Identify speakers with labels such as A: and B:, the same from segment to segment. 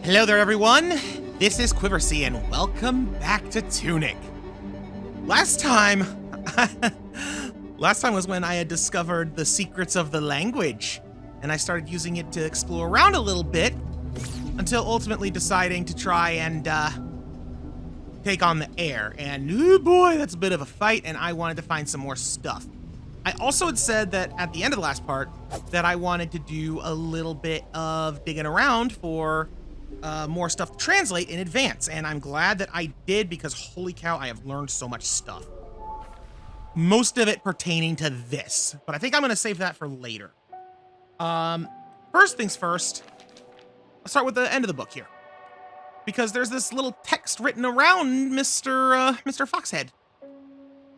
A: Hello there, everyone. This is Quiversee, and welcome back to Tunic. Last time was when I had discovered the secrets of the language, and I started using it to explore around a little bit until ultimately deciding to try and take on the air. And oh boy, that's a bit of a fight, and I wanted to find some more stuff. I also had said that at the end of the last part that I wanted to do a little bit of digging around for more stuff to translate in advance, and I'm glad that I did because holy cow, I have learned so much stuff. Most of it pertaining to this, but I think I'm going to save that for later. First things first, I'll start with the end of the book here, because there's this little text written around Mr. Foxhead,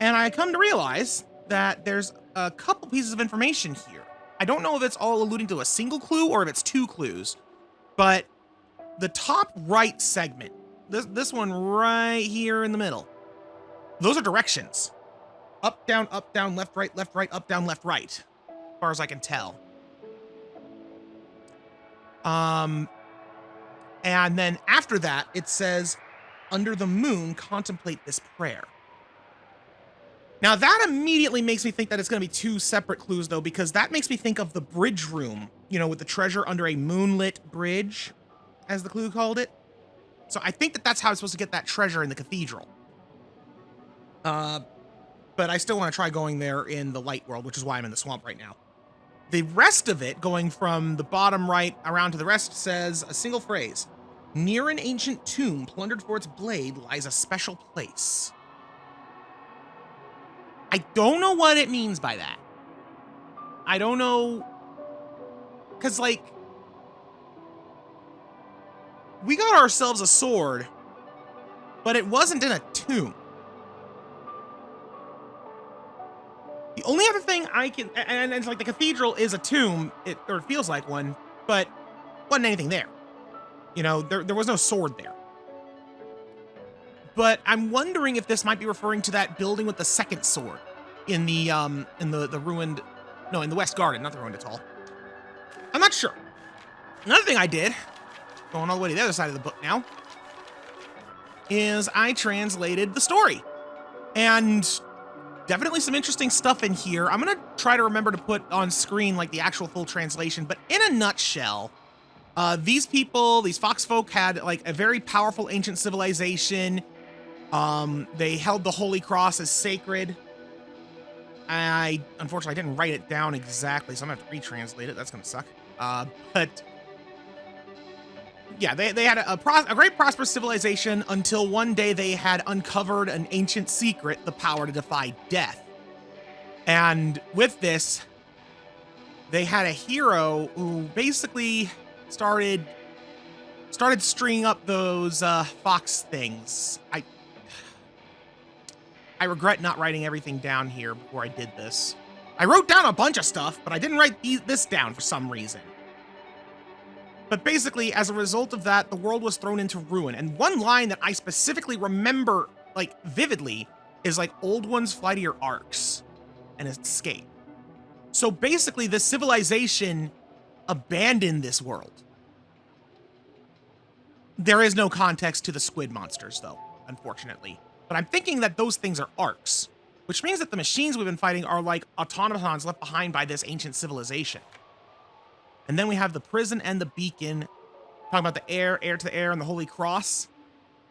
A: and I come to realize that there's a couple pieces of information here. I don't know if it's all alluding to a single clue or if it's two clues, but the top right segment, this one right here in the middle, those are directions. Up, down, left, right, up, down, left, right, as far as I can tell. And then after that, it says, under the moon, contemplate this prayer. Now that immediately makes me think that it's going to be two separate clues, though, because that makes me think of the bridge room, you know, with the treasure under a moonlit bridge, as the clue called it. So I think that that's how I'm supposed to get that treasure in the cathedral. But I still want to try going there in the light world, which is why I'm in the swamp right now. The rest of it, going from the bottom right around to the rest, says a single phrase. Near an ancient tomb plundered for its blade lies a special place. I don't know what it means by that. I don't know. Because, like, we got ourselves a sword, but it wasn't in a tomb. The only other thing I can, and it's like the cathedral is a tomb, or it feels like one, but wasn't anything there. You know, there was no sword there. But I'm wondering if this might be referring to that building with the second sword in the ruined, no, in the West Garden, not the ruined at all. I'm not sure. Another thing I did, going all the way to the other side of the book now, is I translated the story. And definitely some interesting stuff in here. I'm going to try to remember to put on screen like the actual full translation, but in a nutshell, these people, these fox folk, had like a very powerful ancient civilization. They held the Holy Cross as sacred. Unfortunately, I didn't write it down exactly, so I'm gonna have to retranslate it. That's gonna suck. But yeah, they had a great prosperous civilization until one day they had uncovered an ancient secret, the power to defy death. And with this, they had a hero who basically started stringing up those fox things. I regret not writing everything down here before I did this. I wrote down a bunch of stuff, but I didn't write this down for some reason. But basically, as a result of that, the world was thrown into ruin. And one line that I specifically remember, like, vividly is, like, old ones fly to your arcs and escape. So basically, this civilization abandoned this world. There is no context to the squid monsters, though, unfortunately. But I'm thinking that those things are arcs, which means that the machines we've been fighting are like automatons left behind by this ancient civilization. And then we have the prison and the beacon, talking about the air to the air, and the Holy Cross.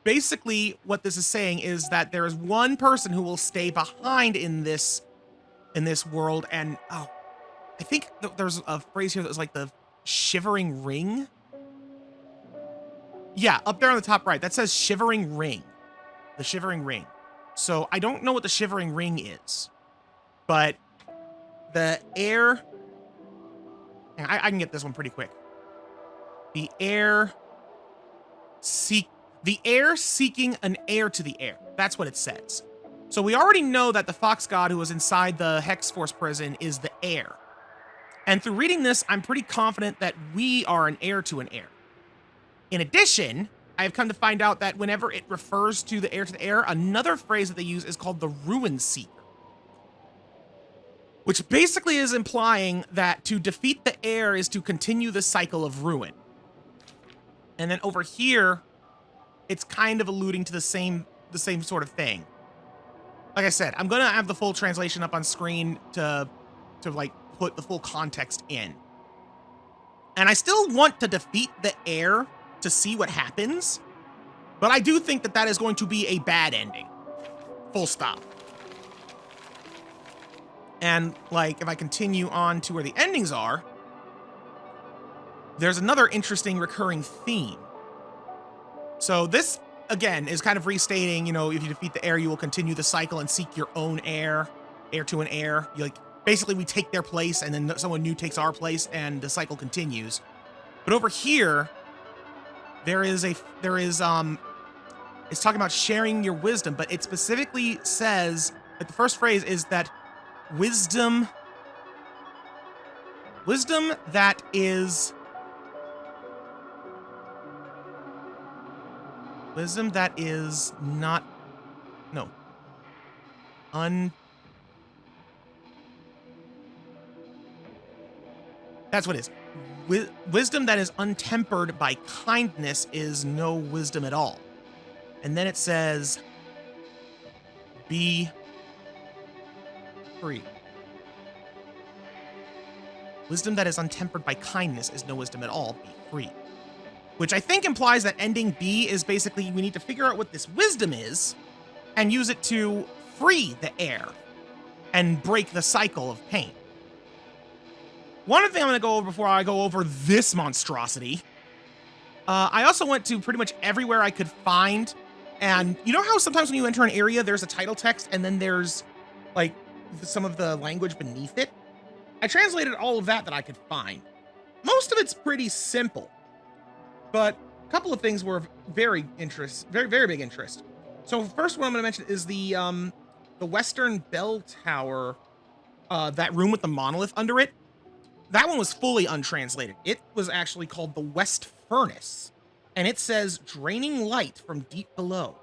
A: Basically, what this is saying is that there is one person who will stay behind in this world. And I think there's a phrase here that was like the shivering ring. Yeah, up there on the top right, that says shivering ring. The shivering ring. So I don't know what the shivering ring is, but the air, I can get this one pretty quick. The air seeking an heir to the air. That's what it says. So we already know that the fox god who was inside the Hex Force prison is the heir. And through reading this, I'm pretty confident that we are an heir to an heir. In addition, I have come to find out that whenever it refers to the heir, another phrase that they use is called the ruin seeker, which basically is implying that to defeat the heir is to continue the cycle of ruin. And then over here, it's kind of alluding to the same sort of thing. Like I said, I'm gonna have the full translation up on screen to like put the full context in. And I still want to defeat the heir to see what happens, but I do think that that is going to be a bad ending. Full stop. And like, if I continue on to where the endings are, there's another interesting recurring theme. So this, again, is kind of restating, you know, if you defeat the heir, you will continue the cycle and seek your own heir to an heir. You like, basically we take their place and then someone new takes our place and the cycle continues. But over here, it's talking about sharing your wisdom, but it specifically says that the first phrase is that wisdom that is not, no, that's what it is. Wisdom that is untempered by kindness is no wisdom at all. And then it says, be free. Wisdom that is untempered by kindness is no wisdom at all. Be free. Which I think implies that ending B is basically we need to figure out what this wisdom is and use it to free the heir and break the cycle of pain. One other thing I'm going to go over before I go over this monstrosity, I also went to pretty much everywhere I could find. And you know how sometimes when you enter an area, there's a title text and then there's like some of the language beneath it? I translated all of that I could find. Most of it's pretty simple, but a couple of things were very big interest. So first one I'm going to mention is the Western Bell Tower, that room with the monolith under it. That one was fully untranslated. It was actually called the West Furnace, and it says draining light from deep below.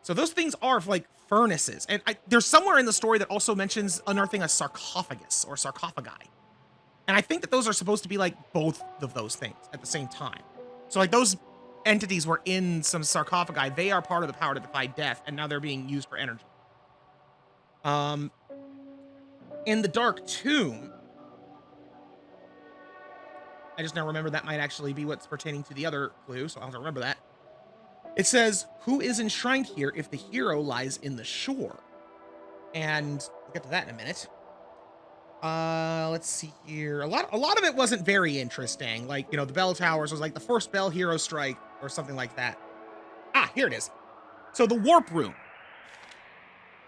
A: So those things are like furnaces. And there's somewhere in the story that also mentions unearthing a sarcophagus or sarcophagi. And I think that those are supposed to be like both of those things at the same time. So like those entities were in some sarcophagi. They are part of the power to defy death, and now they're being used for energy. In the Dark Tomb, I just now remember that might actually be what's pertaining to the other clue, so I'll have to remember that. It says, who is enshrined here if the hero lies in the shore? And we'll get to that in a minute. Let's see here. A lot of it wasn't very interesting. Like, you know, the bell towers was like the first bell hero strike or something like that. Ah, here it is. So the warp room.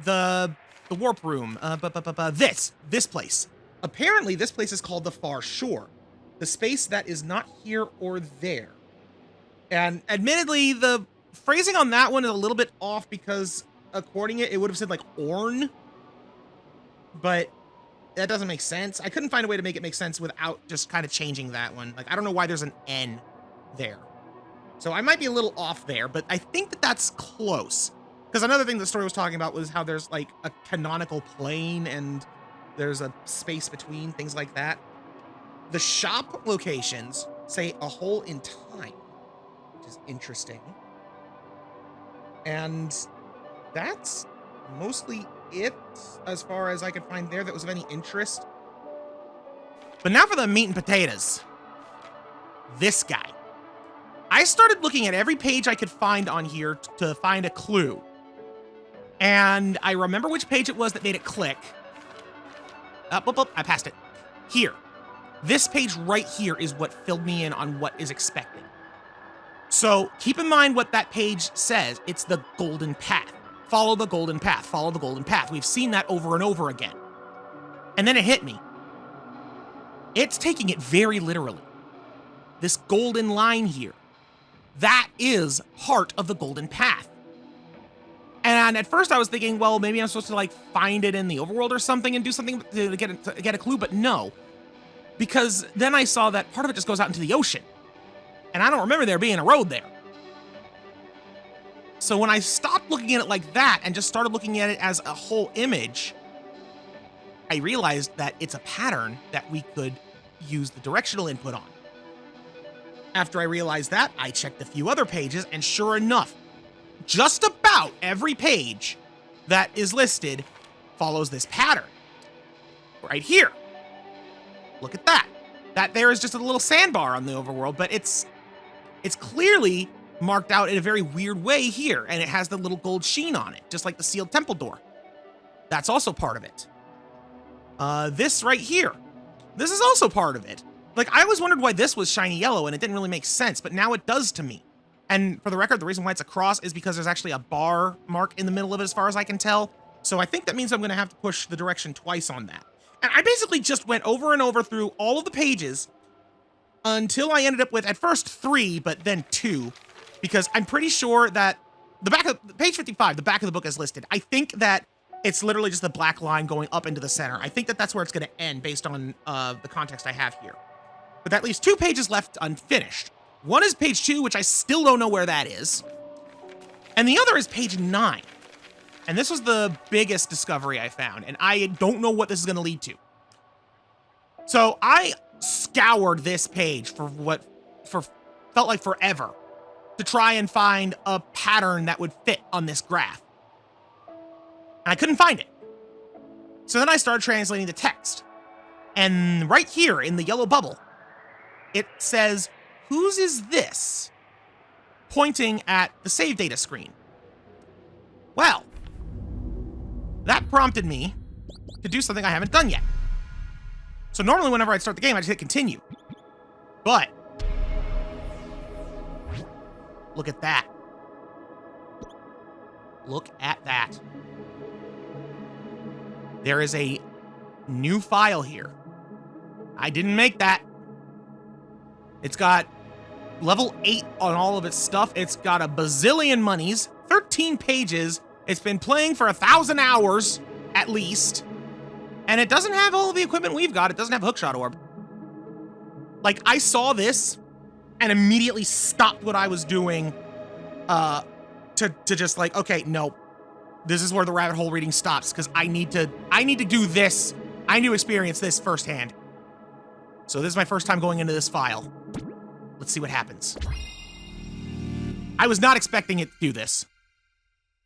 A: The warp room. This place. Apparently, this place is called the Far Shore. The space that is not here or there. And admittedly, the phrasing on that one is a little bit off because according it would have said like Orn. But that doesn't make sense. I couldn't find a way to make it make sense without just kind of changing that one. Like, I don't know why there's an N there. So I might be a little off there, but I think that that's close. Because another thing the story was talking about was how there's like a canonical plane and there's a space between, things like that. The shop locations say a hole in time, which is interesting. And that's mostly it as far as I could find there that was of any interest. But now for the meat and potatoes. This guy. I started looking at every page I could find on here to find a clue. And I remember which page it was that made it click. I passed it. Here. This page right here is what filled me in on what is expected. So keep in mind what that page says. It's the golden path. Follow the golden path. Follow the golden path. We've seen that over and over again. And then it hit me. It's taking it very literally. This golden line here. That is part of the golden path. And at first I was thinking, well, maybe I'm supposed to like find it in the overworld or something and do something to get a clue, but no. Because then I saw that part of it just goes out into the ocean. And I don't remember there being a road there. So when I stopped looking at it like that and just started looking at it as a whole image, I realized that it's a pattern that we could use the directional input on. After I realized that, I checked a few other pages, and sure enough, just about every page that is listed follows this pattern. Right here. Look at that. That there is just a little sandbar on the overworld, but it's clearly marked out in a very weird way here, and it has the little gold sheen on it, just like the sealed temple door. That's also part of it. This right here. This is also part of it. Like, I always wondered why this was shiny yellow, and it didn't really make sense, but now it does to me. And for the record, the reason why it's a cross is because there's actually a bar mark in the middle of it as far as I can tell. So I think that means I'm going to have to push the direction twice on that. And I basically just went over and over through all of the pages until I ended up with, at first, 3, but then 2. Because I'm pretty sure that the back of page 55, the back of the book is listed. I think that it's literally just the black line going up into the center. I think that that's where it's going to end based on the context I have here. But that leaves 2 pages left unfinished. One is page 2, which I still don't know where that is. And the other is page 9. And this was the biggest discovery I found, and I don't know what this is going to lead to. So I scoured this page for felt like forever to try and find a pattern that would fit on this graph. And I couldn't find it. So then I started translating the text. And right here in the yellow bubble, it says, "Whose is this?" pointing at the save data screen. Well, that prompted me to do something I haven't done yet. So normally whenever I'd start the game, I just hit continue. But look at that. Look at that. There is a new file here. I didn't make that. It's got level 8 on all of its stuff. It's got a bazillion monies, 13 pages. It's been playing for 1,000 hours, at least. And it doesn't have all of the equipment we've got. It doesn't have a hookshot orb. Like, I saw this and immediately stopped what I was doing to just like, okay, no. This is where the rabbit hole reading stops, because I need to do this. I need to experience this firsthand. So this is my first time going into this file. Let's see what happens. I was not expecting it to do this.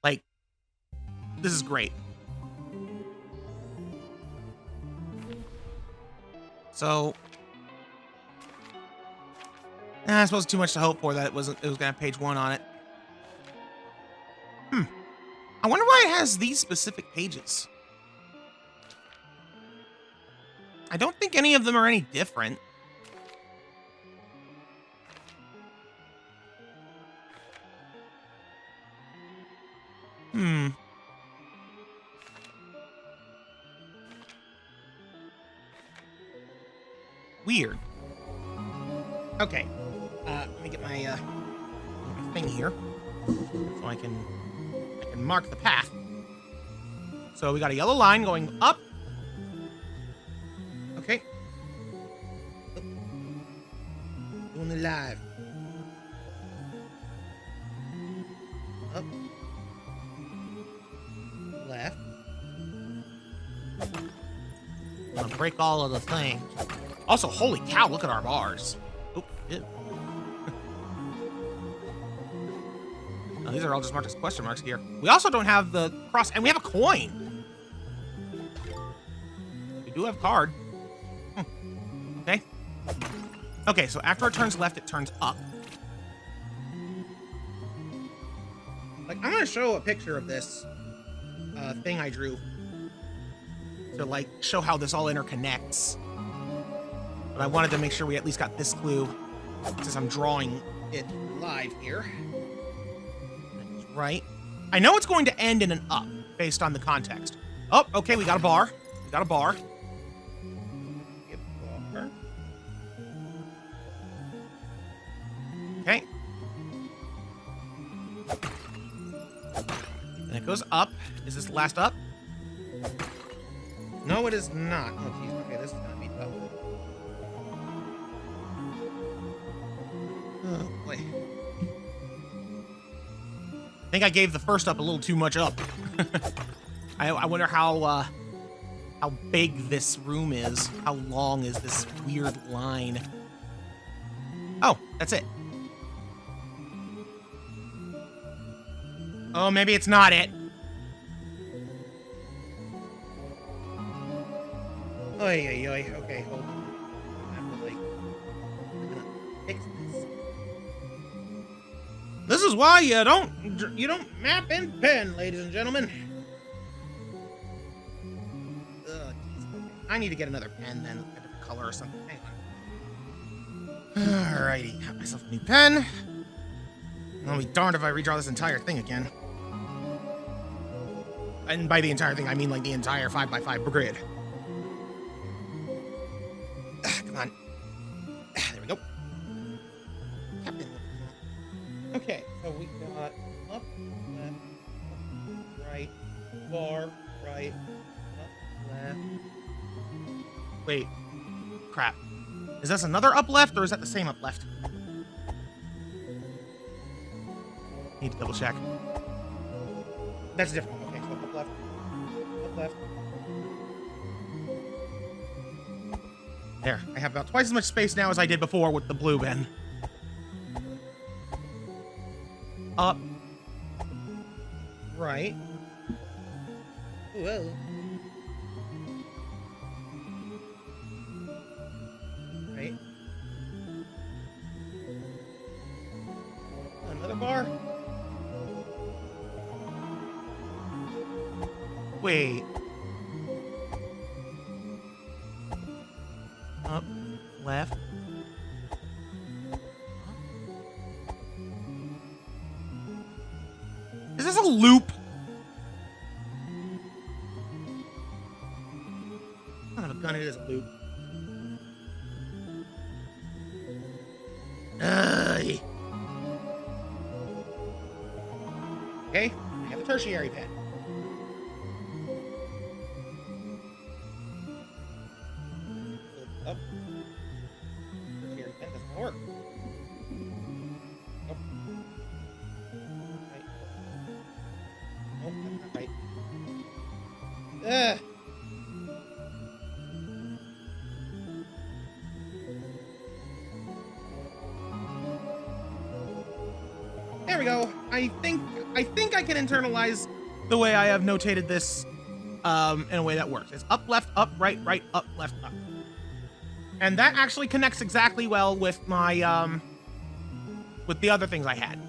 A: Like, this is great. So, I suppose too much to hope for that it was gonna have page 1 on it. I wonder why it has these specific pages. I don't think any of them are any different. Weird. Okay. Let me get my thing here so I can mark the path. So we got a yellow line going up. Okay. Doing it live. Up. Left. I'm gonna break all of the things. Also, holy cow, look at our bars. Oh, ew. No, these are all just marked as question marks here. We also don't have the cross, and we have a coin. We do have a card. Okay. Okay, so after it turns left, it turns up. Like, I'm gonna show a picture of this thing I drew to, like, show how this all interconnects. But I wanted to make sure we at least got this clue since I'm drawing it live here. Right. I know it's going to end in an up based on the context. Oh, okay, we got a bar. We got a bar. Okay. And it goes up. Is this the last up? No, it is not. Oh, geez. Okay, this is gonna be tough. Oh, boy. I think I gave the first up a little too much up. I wonder how big this room is. How long is this weird line? Oh, that's it. Oh, maybe it's not it. Oy, oy, oy. Okay, hold on. I have to, I'm gonna fix this. This is why you don't map in pen, ladies and gentlemen. Ugh, geez. I need to get another pen then, a different color or something. Hang on. Alrighty, got myself a new pen. I'll be darned if I redraw this entire thing again. And by the entire thing, I mean like the entire 5x5 grid. Come on. There we go. Captain. Okay, so we got up, left, right, bar, right, up, left. Wait. Crap. Is this another up left, or is that the same up left? Need to double check. That's a different one. Okay, so up left. Up left. There. I have about twice as much space now as I did before with the blue pen. Up. Right. Whoa. Right. Another bar. Wait. Up, left. Is this a loop? Son of a gun, it is a loop. Okay, I have a tertiary pen. Up. Tertiary pen doesn't work. Nope. Right. Nope, that's not right. Ugh. There we go. I think I can internalize the way I have notated this in a way that works. It's up, left, up, right, right, up, left, up. And that actually connects exactly well with my with the other things I had.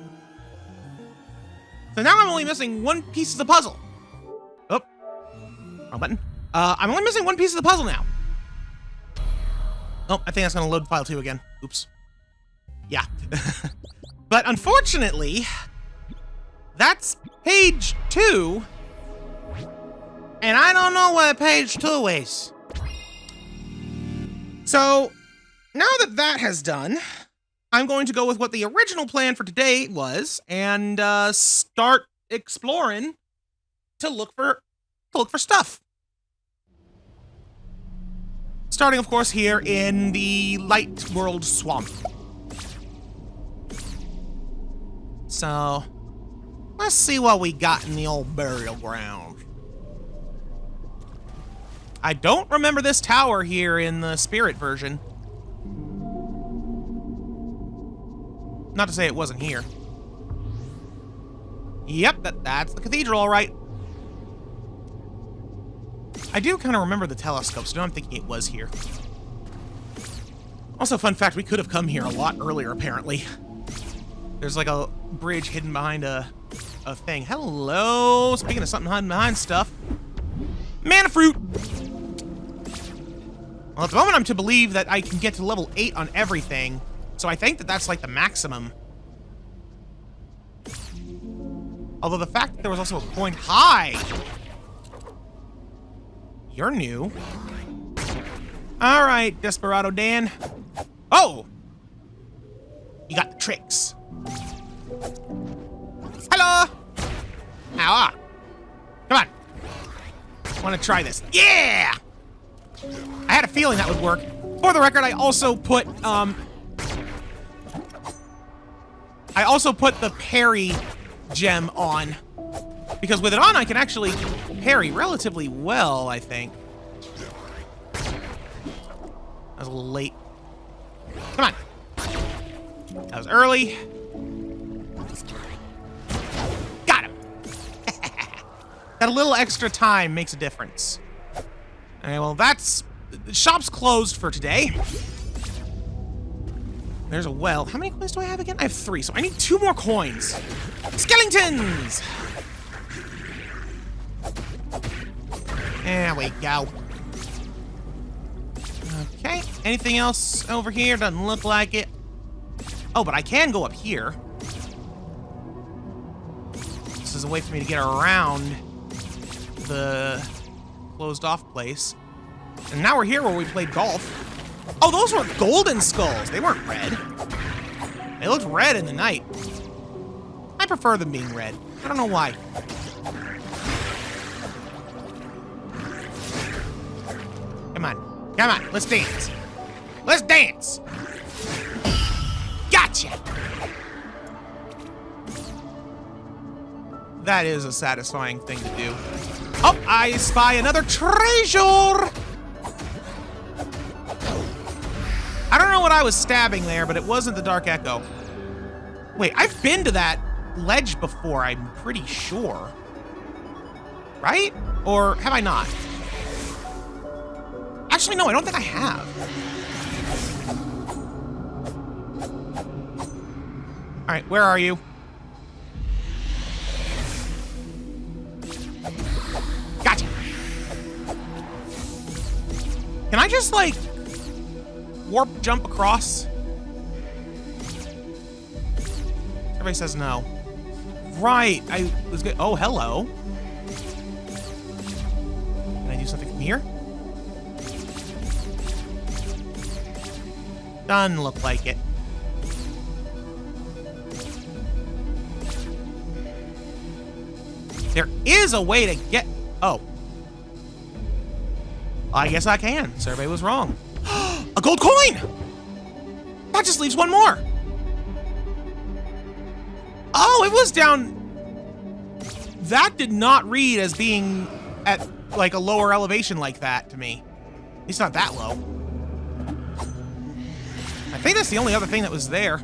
A: So now I'm only missing one piece of the puzzle. Oh, wrong button. I'm only missing one piece of the puzzle now. Oh, I think that's gonna load file 2 again. Oops. Yeah. But unfortunately, that's page 2, and I don't know where page 2 is. So, now that that has done, I'm going to go with what the original plan for today was, and start exploring to look for stuff. Starting, of course, here in the Light World Swamp. So, let's see what we got in the old burial ground. I don't remember this tower here in the Spirit version. Not to say it wasn't here. Yep, that's the cathedral, all right. I do kind of remember the telescope, so now I'm thinking it was here. Also, fun fact, we could have come here a lot earlier, apparently. There's like a bridge hidden behind a thing. Hello! Speaking of something hiding behind stuff. Mana fruit! Well, at the moment I'm to believe that I can get to level 8 on everything, so I think that that's like the maximum. Although the fact that there was also a coin... Hi! You're new. Alright, Desperado Dan. Oh! You got the tricks. Hello! Ow! Come on. Want to try this? Yeah! I had a feeling that would work. For the record, I also put the parry gem on. Because with it on, I can actually parry relatively well, I think. That was a little late. Come on. That was early. Got him. That a little extra time makes a difference. Okay, well, the shop's closed for today. There's a well. How many coins do I have again? I have 3, so I need 2 more coins. Skeletons! There we go. Okay, anything else over here? Doesn't look like it. Oh, but I can go up here. This is a way for me to get around the closed off place. And now we're here where we played golf. Oh, those were golden skulls. They weren't red. They looked red in the night. I prefer them being red. I don't know why. Come on. Come on. Let's dance. Let's dance. Gotcha. That is a satisfying thing to do. Oh, I spy another treasure. I don't know what I was stabbing there, but it wasn't the Dark Echo. Wait, I've been to that ledge before, I'm pretty sure. Right? Or have I not? Actually, no, I don't think I have. All right, where are you? Gotcha. Can I just, like, warp jump across? Everybody says no. Right, I was good. Oh, hello. Can I do something from here? Doesn't look like it. There is a way to get... Oh. I guess I can. Survey was wrong. A gold coin! That just leaves one more. Oh, it was down... That did not read as being at, like, a lower elevation like that to me. At least not that low. I think that's the only other thing that was there.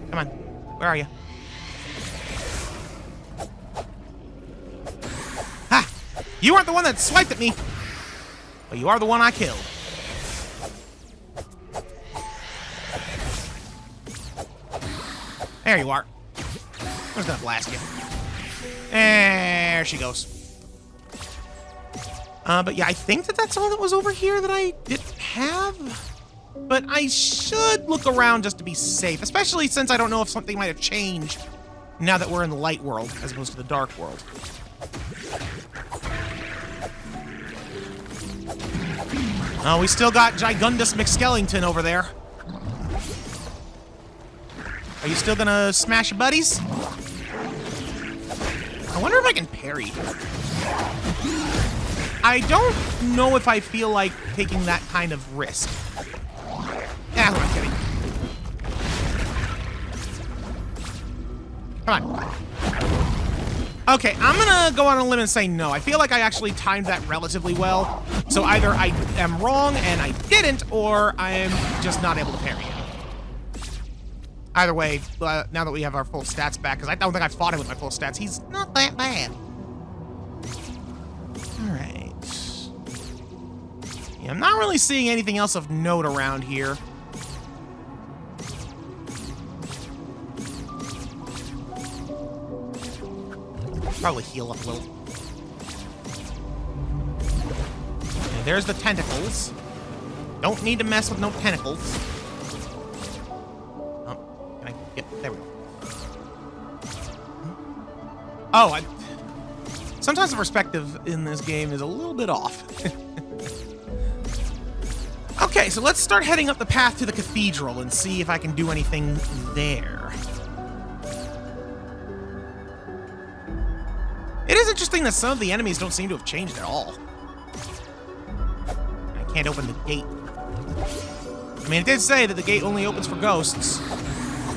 A: Come on. Where are you? Ha! You weren't the one that swiped at me. But you are the one I killed. There you are. I'm just gonna blast you. There she goes. But yeah, I think that's all that was over here that I didn't have. But I should look around just to be safe, especially since I don't know if something might have changed now that we're in the light world as opposed to the dark world. Oh, we still got Gigundus McSkellington over there. Are you still gonna smash your buddies? I wonder if I can parry. I don't know if I feel like taking that kind of risk. Yeah, I'm kidding. Come on. Okay, I'm gonna go on a limb and say no. I feel like I actually timed that relatively well. So either I am wrong and I didn't, or I am just not able to parry him. Either way, now that we have our full stats back, because I don't think I fought him with my full stats, he's not that bad. Alright. Yeah, I'm not really seeing anything else of note around here. Probably heal up a little. Okay, there's the tentacles. Don't need to mess with no tentacles. Oh, can I get... There we go. Oh, sometimes the perspective in this game is a little bit off. Okay, so let's start heading up the path to the cathedral and see if I can do anything there. It is interesting that some of the enemies don't seem to have changed at all. I can't open the gate. I mean, it did say that the gate only opens for ghosts.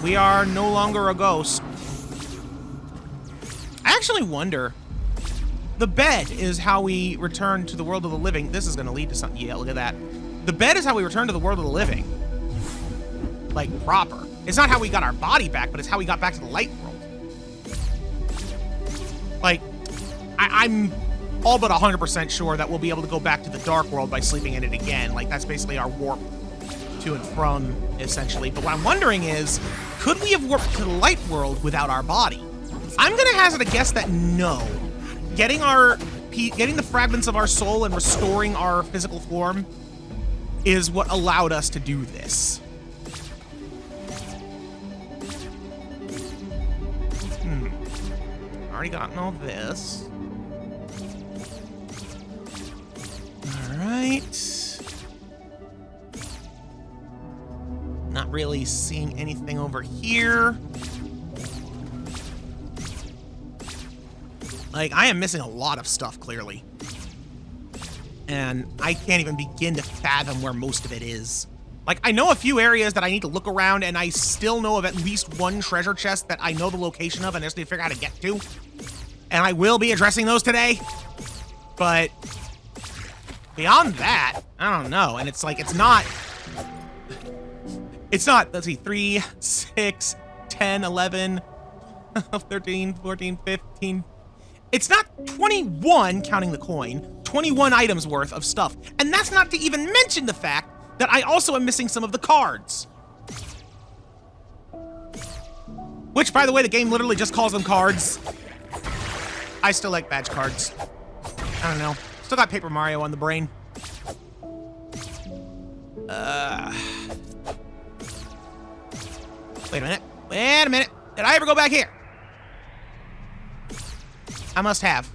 A: We are no longer a ghost. I actually wonder the bed is how we return to the world of the living. This is going to lead to something. Yeah, look at that. The bed is how we return to the world of the living. Like, proper. It's not how we got our body back, but it's how we got back to the light world. Like, I'm all but 100% sure that we'll be able to go back to the dark world by sleeping in it again. Like, that's basically our warp to and from, essentially. But what I'm wondering is, could we have warped to the light world without our body? I'm gonna hazard a guess that no. Getting the fragments of our soul and restoring our physical form is what allowed us to do this. Already gotten all this. All right. Not really seeing anything over here. Like, I am missing a lot of stuff, clearly. And I can't even begin to fathom where most of it is. Like, I know a few areas that I need to look around, and I still know of at least one treasure chest that I know the location of and I just need to figure out how to get to. And I will be addressing those today. But beyond that, I don't know. And it's like, it's not, let's see, 3, 6, 10, 11, 13, 14, 15. It's not 21, counting the coin, 21 items worth of stuff. And that's not to even mention the fact that I also am missing some of the cards. Which, by the way, the game literally just calls them cards. I still like badge cards. I don't know. Still got Paper Mario on the brain. Wait a minute. Wait a minute. Did I ever go back here? I must have.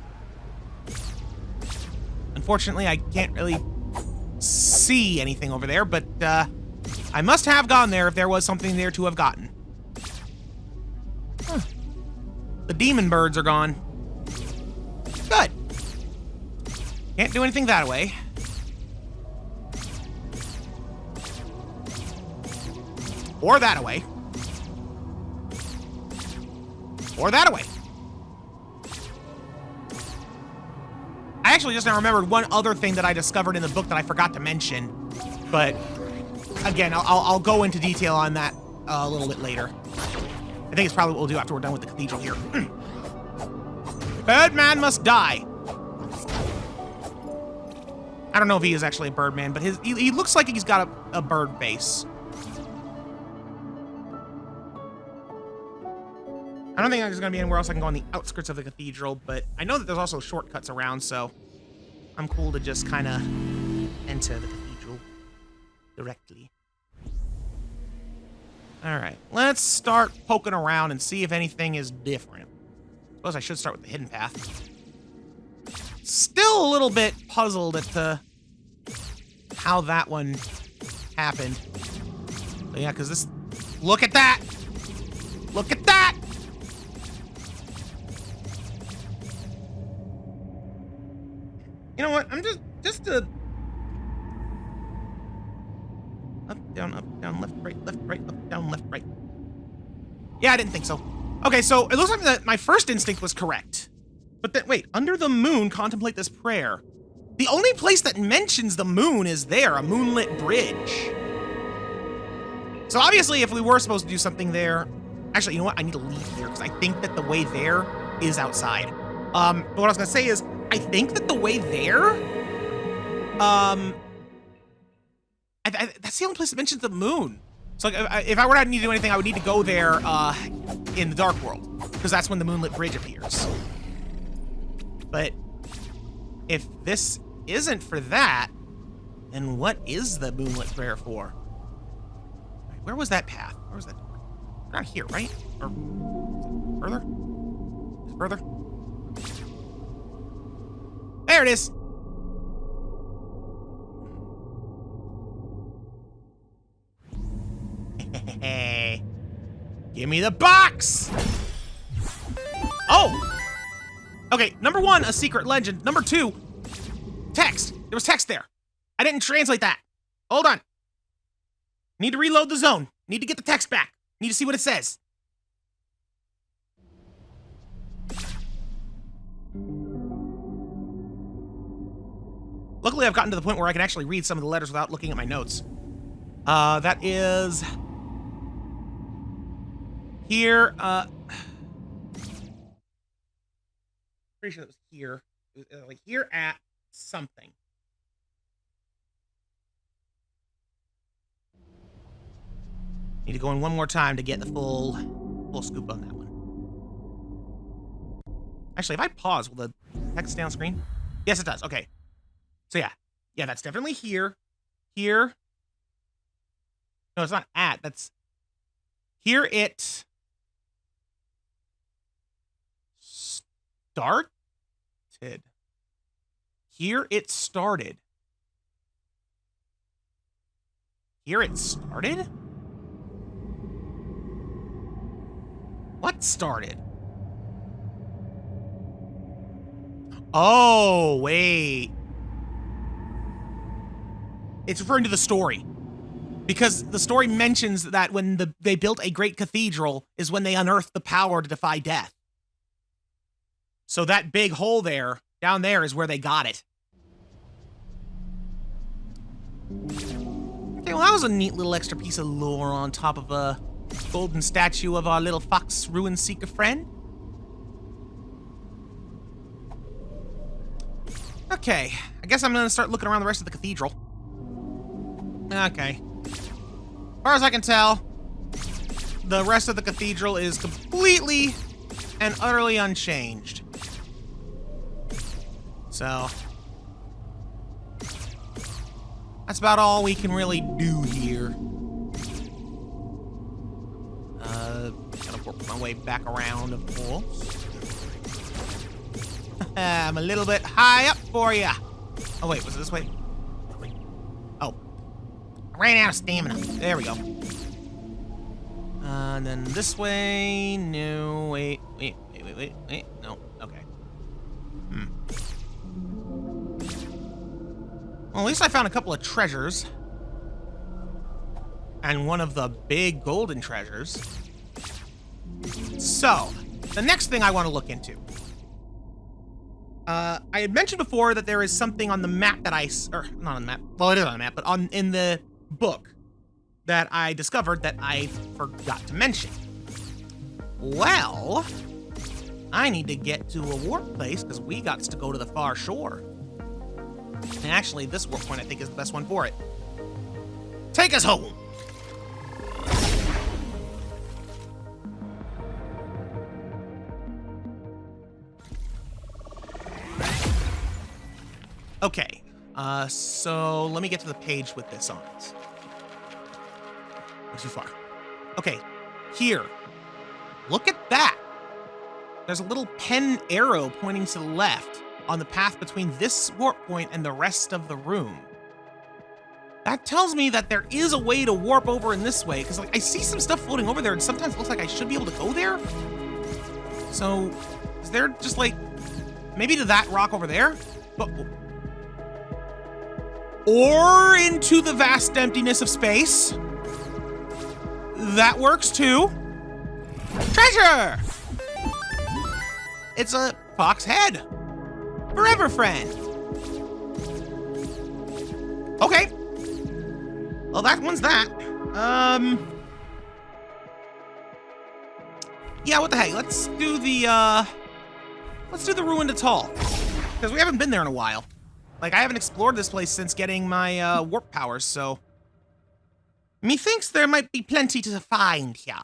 A: Unfortunately, I can't really see anything over there, but I must have gone there if there was something there to have gotten. Huh. The demon birds are gone. Good. Can't do anything that way. Or that away. Or that away. I actually just now remembered one other thing that I discovered in the book that I forgot to mention. But, again, I'll go into detail on that a little bit later. I think it's probably what we'll do after we're done with the cathedral here. Birdman must die. I don't know if he is actually a birdman, but he looks like he's got a bird base. I don't think there's going to be anywhere else I can go on the outskirts of the cathedral, but I know that there's also shortcuts around, so I'm cool to just kind of enter the cathedral directly. All right, let's start poking around and see if anything is different. I suppose I should start with the hidden path. Still a little bit puzzled at how that one happened. But yeah, because this... Look at that! Look at that! You know what? I'm just a... Up, down, left, right, up, down, left, right. Yeah, I didn't think so. Okay, so it looks like that my first instinct was correct. But then, wait, under the moon, contemplate this prayer. The only place that mentions the moon is there, a moonlit bridge. So obviously, if we were supposed to do something there... Actually, you know what? I need to leave here, because I think that the way there is outside. But what I was going to say is, I think that the way there... that's the only place that mentions the moon. So like, if I were to need to do anything, I would need to go there in the dark world, because that's when the moonlit bridge appears. But if this isn't for that, then what is the moonlit prayer for? Where was that path? Where was that door? Not here, right? Or further? Is it further? There it is. Hey, give me the box. Oh. Okay, number 1, a secret legend. Number 2, text. There was text there. I didn't translate that. Hold on. Need to reload the zone. Need to get the text back. Need to see what it says. Luckily, I've gotten to the point where I can actually read some of the letters without looking at my notes. That is... Here, pretty sure that was here. It was, like, here at something. Need to go in one more time to get the full scoop on that one. Actually, if I pause, will the text stay on screen? Yes, it does. Okay. So yeah. Yeah, that's definitely here. Here. No, it's not at. That's... Here it... started. Here it started. Here it started? What started? Oh, wait. It's referring to the story. Because the story mentions that when they built a great cathedral is when they unearthed the power to defy death. So that big hole there, down there, is where they got it. Okay, well, that was a neat little extra piece of lore on top of a golden statue of our little fox ruin seeker friend. Okay, I guess I'm gonna start looking around the rest of the cathedral. Okay. As far as I can tell, the rest of the cathedral is completely and utterly unchanged. So, that's about all we can really do here. Gonna work my way back around, of course. I'm a little bit high up for ya. Oh wait, was it this way? Oh, I ran out of stamina. There we go. And then this way. No, wait. No, okay. Well, at least I found a couple of treasures. And one of the big golden treasures. So, the next thing I want to look into. I had mentioned before that there is something on the map that not on the map, well, it is on the map, but in the book that I discovered that I forgot to mention. Well, I need to get to a warp place because we got to go to the far shore. And actually, this warp point I think is the best one for it. Take us home! Okay, so let me get to the page with this on it. Too far. Okay, here. Look at that. There's a little pen arrow pointing to the left on the path between this warp point and the rest of the room. That tells me that there is a way to warp over in this way, because like I see some stuff floating over there and sometimes it looks like I should be able to go there. So, is there just like, maybe to that rock over there? But, or into the vast emptiness of space. That works too. Treasure! It's a fox head. Forever friend. Okay. Well, that one's that. Yeah, what the heck? Let's do the ruined atoll. Because we haven't been there in a while. Like, I haven't explored this place since getting my warp powers, so methinks there might be plenty to find here.